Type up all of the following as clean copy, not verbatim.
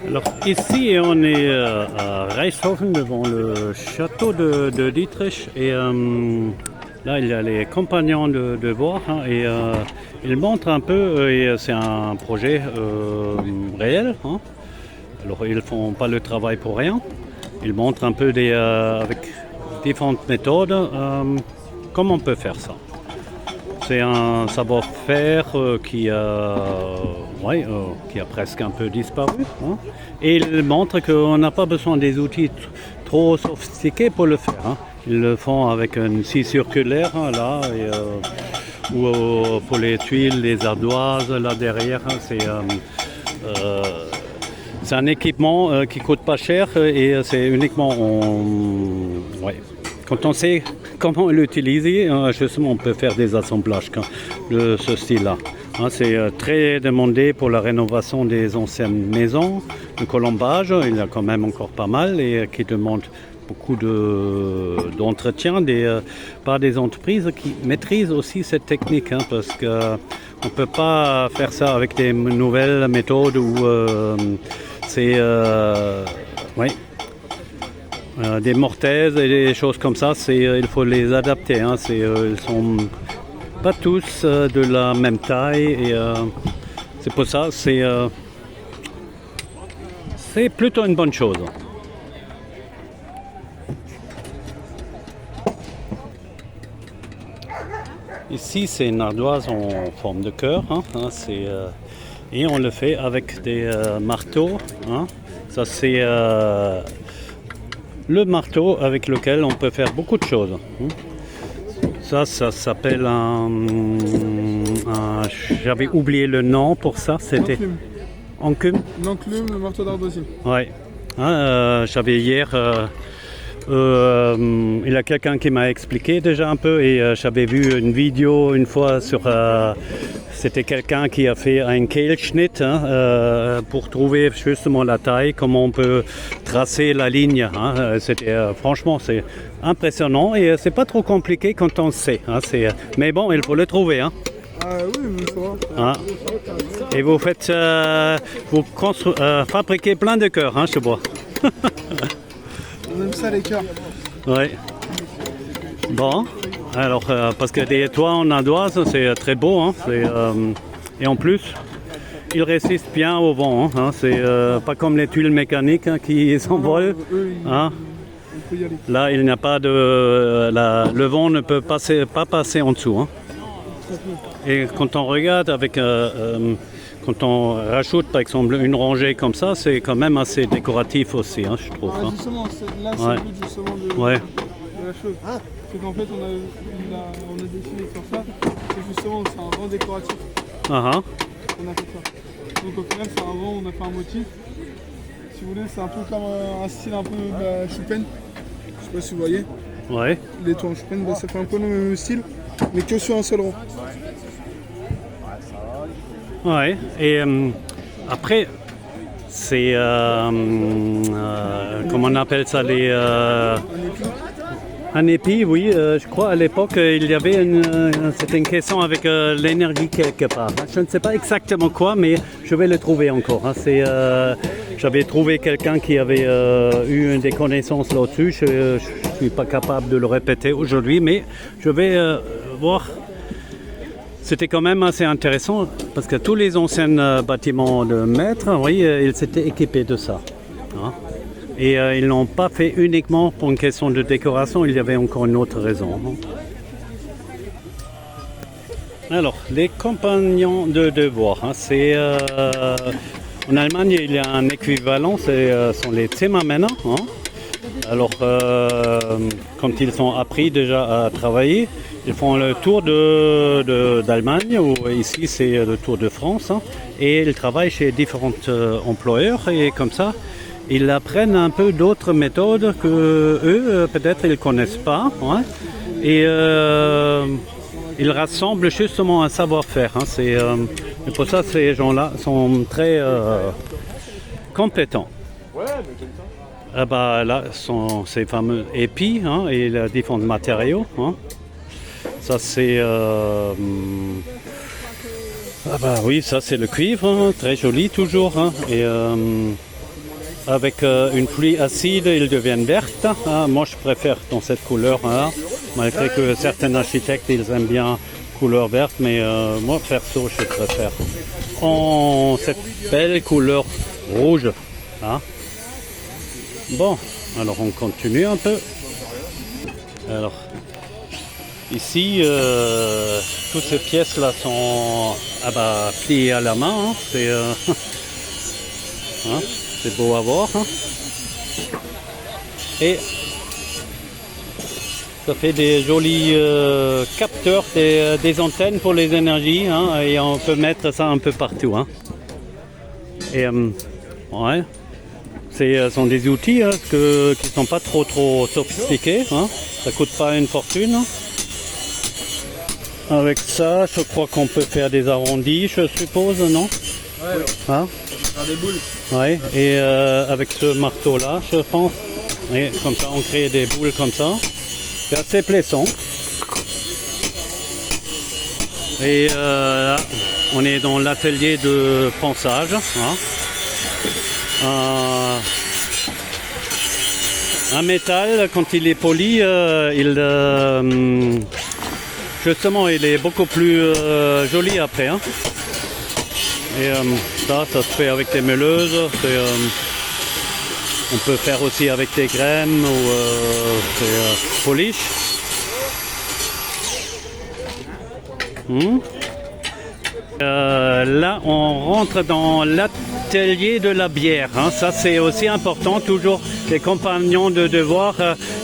Alors ici on est à Reishofen devant le château de Dietrich et là il y a les compagnons de bord et ils montrent un peu et c'est un projet réel. Alors ils font pas le travail pour rien. Ils montrent un peu avec différentes méthodes comment on peut faire ça. C'est un savoir-faire qui a presque un peu disparu. Et il montre qu'on n'a pas besoin des outils trop sophistiqués pour le faire. Ils le font avec une scie circulaire là, ou pour les tuiles, les ardoises là derrière. C'est un équipement qui coûte pas cher et c'est uniquement quand on sait comment l'utiliser, justement on peut faire des assemblages de ce style-là. C'est très demandé pour la rénovation des anciennes maisons, le colombage, il y a quand même encore pas mal et qui demande beaucoup d'entretien par des entreprises qui maîtrisent aussi cette technique parce qu'on ne peut pas faire ça avec des nouvelles méthodes où des mortaises et des choses comme ça, il faut les adapter. Ils sont pas tous de la même taille et c'est pour ça c'est plutôt une bonne chose. Ici c'est une ardoise en forme de cœur, et on le fait avec des marteaux. Ça c'est le marteau avec lequel on peut faire beaucoup de choses. Ça s'appelle j'avais oublié le nom pour ça, c'était enclume. L'enclume, le marteau d'ardoisier. Ouais. J'avais hier, il y a quelqu'un qui m'a expliqué déjà un peu et j'avais vu une vidéo une fois sur... C'était quelqu'un qui a fait un Kehlschnitt pour trouver justement la taille, comment on peut tracer la ligne. Franchement, c'est impressionnant et c'est pas trop compliqué quand on sait. Mais bon, il faut le trouver. Oui, mais ça va. Et vous faites, fabriquez plein de cœurs, je vois. On aime ça les cœurs. Oui. Bon. Alors, parce que des toits en ardoise, c'est très beau, et en plus, ils résistent bien au vent. C'est pas comme les tuiles mécaniques qui s'envolent. Là, il n'y a pas le vent ne peut pas passer en dessous. Et quand on regarde quand on rajoute par exemple une rangée comme ça, c'est quand même assez décoratif aussi, je trouve. Justement, là, c'est le but justement de la chose. C'est qu'en fait, on a dessiné sur ça, c'est justement c'est un vent décoratif. On a fait ça. Donc au final, c'est un vent, on a fait un motif. Si vous voulez, c'est un peu comme un style un peu de la Chopin. Je sais pas si vous voyez. Ouais. Les toits en Chopin, ça fait un peu le même style, mais que sur un seul rang. Ouais. Et après, c'est comment on appelle ça un épi, oui, je crois à l'époque il y avait c'était une question avec l'énergie quelque part. Je ne sais pas exactement quoi, mais je vais le trouver encore. J'avais trouvé quelqu'un qui avait eu des connaissances là-dessus. Je ne suis pas capable de le répéter aujourd'hui, mais je vais voir. C'était quand même assez intéressant parce que tous les anciens bâtiments de maîtres, ils s'étaient équipés de ça. Et ils ne l'ont pas fait uniquement pour une question de décoration, il y avait encore une autre raison. Alors, les compagnons de devoir, en Allemagne il y a un équivalent, ce sont les Zimmermänner. Alors, quand ils sont appris déjà à travailler, ils font le tour d'Allemagne, ou ici c'est le tour de France, et ils travaillent chez différents employeurs, et comme ça, ils apprennent un peu d'autres méthodes que eux, peut-être, ils ne connaissent pas. Et ils rassemblent justement un savoir-faire. Et pour ça, ces gens-là sont très compétents. Là sont ces fameux épis et les différents matériaux. Ça, c'est Ah bah oui, ça c'est le cuivre, hein, très joli toujours. Hein, et avec une pluie acide, ils deviennent vertes. Hein. Moi, je préfère dans cette couleur, hein, malgré que certains architectes ils aiment bien couleur verte, mais moi perso, je préfère en cette belle couleur rouge. Hein. Bon, alors on continue un peu. Alors ici, toutes ces pièces là sont pliées à la main. Hein. C'est hein. C'est beau à voir. Hein. Et ça fait des jolis capteurs, des antennes pour les énergies. Hein, et on peut mettre ça un peu partout. Hein. Et ouais, ce sont des outils hein, qui ne sont pas trop sophistiqués. Hein. Ça ne coûte pas une fortune. Avec ça, je crois qu'on peut faire des arrondis, je suppose, non? Ouais, hein? Faire des boules. Ouais, et avec ce marteau-là, je pense. Et comme ça, on crée des boules comme ça. C'est assez plaisant. Et là, on est dans l'atelier de ponçage. Hein. Un métal, quand il est poli, justement, il est beaucoup plus joli après. Hein. Et ça se fait avec des meuleuses. On peut faire aussi avec des graines ou des polish. Là, on rentre dans l'atelier de la bière. Hein. Ça, c'est aussi important. Toujours, les compagnons de devoir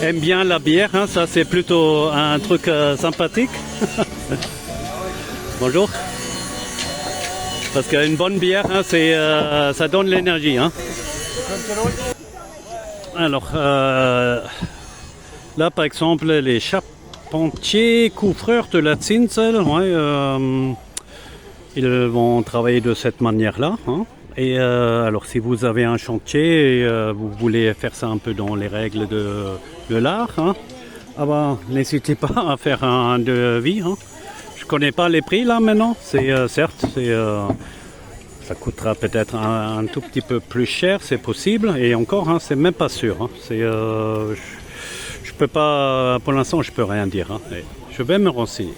aiment bien la bière. Hein. Ça, c'est plutôt un truc sympathique. Bonjour. Parce qu'une bonne bière, hein, ça donne l'énergie. Hein. Alors, là, par exemple, les charpentiers couvreurs de la Zinsel, ouais, ils vont travailler de cette manière-là. Hein. Et alors, si vous avez un chantier et vous voulez faire ça un peu dans les règles de l'art, hein, n'hésitez pas à faire un devis. Hein. Je connais pas les prix là maintenant. Certes, ça coûtera peut-être un tout petit peu plus cher, c'est possible. Et encore, hein, c'est même pas sûr. Hein. Je peux pas, pour l'instant, je peux rien dire. Hein. Je vais me renseigner.